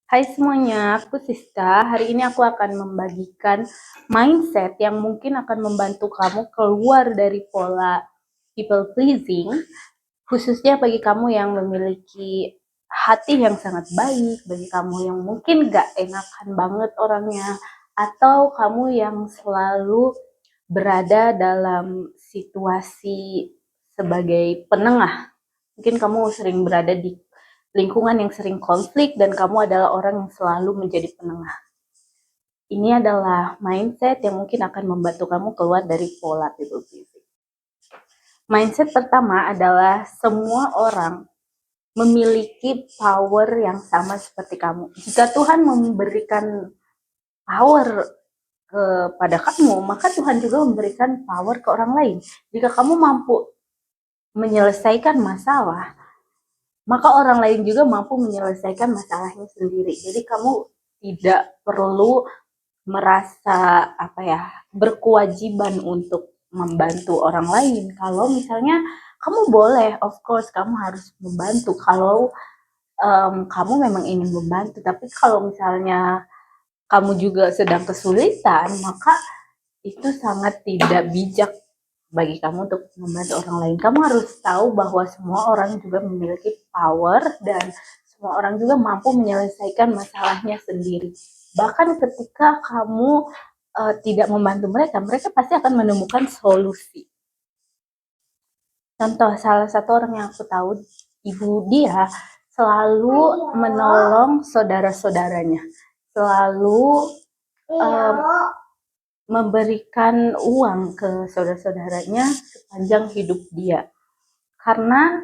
Hai semuanya, aku Siska. Hari ini aku akan membagikan mindset yang mungkin akan membantu kamu keluar dari pola people pleasing, khususnya bagi kamu yang memiliki hati yang sangat baik, bagi kamu yang mungkin gak enakan banget orangnya, atau kamu yang selalu berada dalam situasi sebagai penengah. Mungkin kamu sering berada di lingkungan yang sering konflik dan kamu adalah orang yang selalu menjadi penengah. Ini adalah mindset yang mungkin akan membantu kamu keluar dari pola people pleasing. Mindset pertama adalah semua orang memiliki power yang sama seperti kamu. Jika Tuhan memberikan power kepada kamu, maka Tuhan juga memberikan power ke orang lain. Jika kamu mampu menyelesaikan masalah, maka orang lain juga mampu menyelesaikan masalahnya sendiri. Jadi kamu tidak perlu merasa berkewajiban untuk membantu orang lain. Kalau misalnya kamu boleh, of course kamu harus membantu kalau kamu memang ingin membantu. Tapi kalau misalnya kamu juga sedang kesulitan, maka itu sangat tidak bijak bagi kamu untuk membantu orang lain. Kamu harus tahu bahwa semua orang juga memiliki power dan semua orang juga mampu menyelesaikan masalahnya sendiri. Bahkan ketika kamu tidak membantu mereka, mereka pasti akan menemukan solusi. Contoh, salah satu orang yang aku tahu, ibu dia selalu menolong saudara-saudaranya, selalu um, memberikan uang ke saudara-saudaranya sepanjang hidup dia. Karena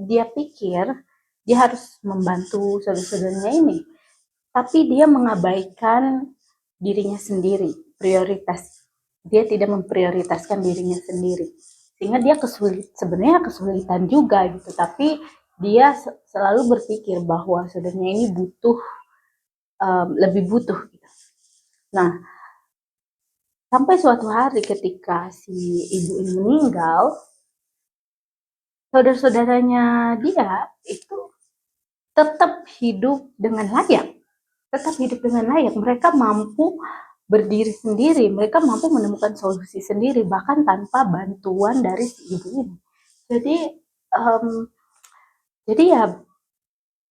dia pikir dia harus membantu saudara-saudaranya ini. Tapi dia mengabaikan dirinya sendiri, prioritas. Dia tidak memprioritaskan dirinya sendiri. Sehingga dia sebenarnya kesulitan juga gitu. Tapi dia selalu berpikir bahwa saudaranya ini lebih butuh. Gitu. Nah, sampai suatu hari ketika si ibu ini meninggal, saudara-saudaranya dia itu tetap hidup dengan layak. Tetap hidup dengan layak. Mereka mampu berdiri sendiri, mereka mampu menemukan solusi sendiri, bahkan tanpa bantuan dari si ibu ini. Jadi, um, jadi ya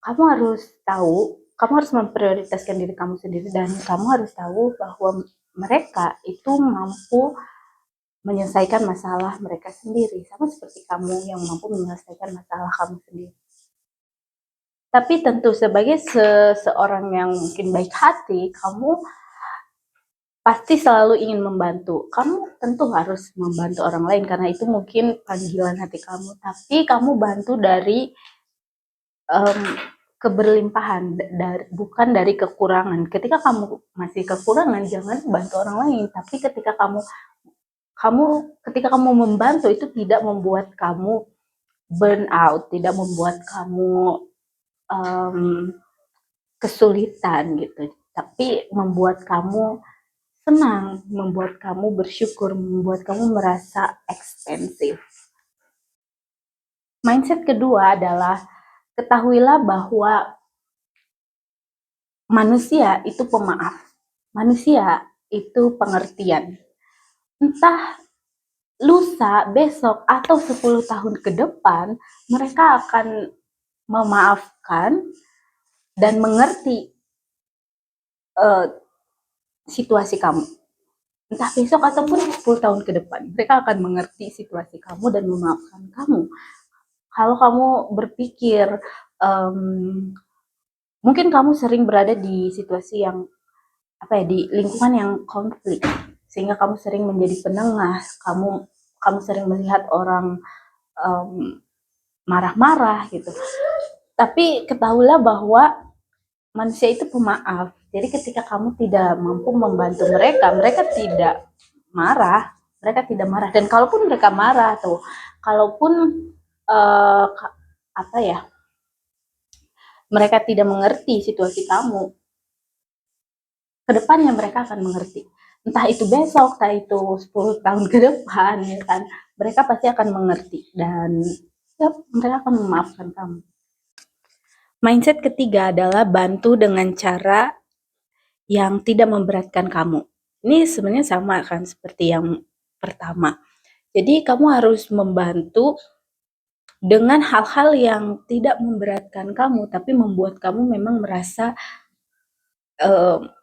kamu harus tahu, kamu harus memprioritaskan diri kamu sendiri dan kamu harus tahu bahwa mereka itu mampu menyelesaikan masalah mereka sendiri, sama seperti kamu yang mampu menyelesaikan masalah kamu sendiri. Tapi tentu sebagai seseorang yang mungkin baik hati, kamu pasti selalu ingin membantu. Kamu tentu harus membantu orang lain karena itu mungkin panggilan hati kamu. Tapi kamu bantu dari um, keberlimpahan, bukan dari kekurangan. Ketika kamu masih kekurangan, jangan bantu orang lain. Tapi ketika kamu membantu itu tidak membuat kamu burn out, tidak membuat kamu um, kesulitan gitu. Tapi membuat kamu senang, membuat kamu bersyukur, membuat kamu merasa ekspensif. Mindset kedua adalah ketahuilah bahwa manusia itu pemaaf, manusia itu pengertian. Entah lusa, besok, atau 10 tahun ke depan, mereka akan memaafkan dan mengerti situasi kamu. Entah besok ataupun 10 tahun ke depan, mereka akan mengerti situasi kamu dan memaafkan kamu. Kalau kamu berpikir, mungkin kamu sering berada di situasi yang di lingkungan yang konflik, sehingga kamu sering menjadi penengah, kamu sering melihat orang marah-marah gitu. Tapi ketahuilah bahwa manusia itu pemaaf. Jadi ketika kamu tidak mampu membantu mereka, mereka tidak marah, Dan kalaupun mereka marah tuh, kalaupun uh, mereka tidak mengerti situasi kamu, kedepannya mereka akan mengerti. Entah itu besok, entah itu 10 tahun ke depan, ya kan? Mereka pasti akan mengerti dan ya, mereka akan memaafkan kamu. Mindset ketiga adalah bantu dengan cara yang tidak memberatkan kamu. Ini sebenarnya sama kan seperti yang pertama. Jadi kamu harus membantu dengan hal-hal yang tidak memberatkan kamu, tapi membuat kamu memang merasa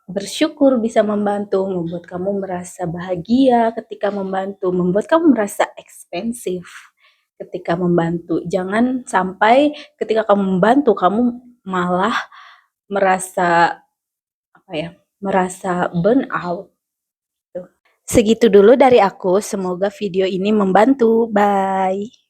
bersyukur bisa membantu, membuat kamu merasa bahagia ketika membantu, membuat kamu merasa ekspensif ketika membantu. Jangan sampai ketika kamu membantu, kamu malah merasa apa ya, merasa burn out. Segitu dulu dari aku, semoga video ini membantu. Bye.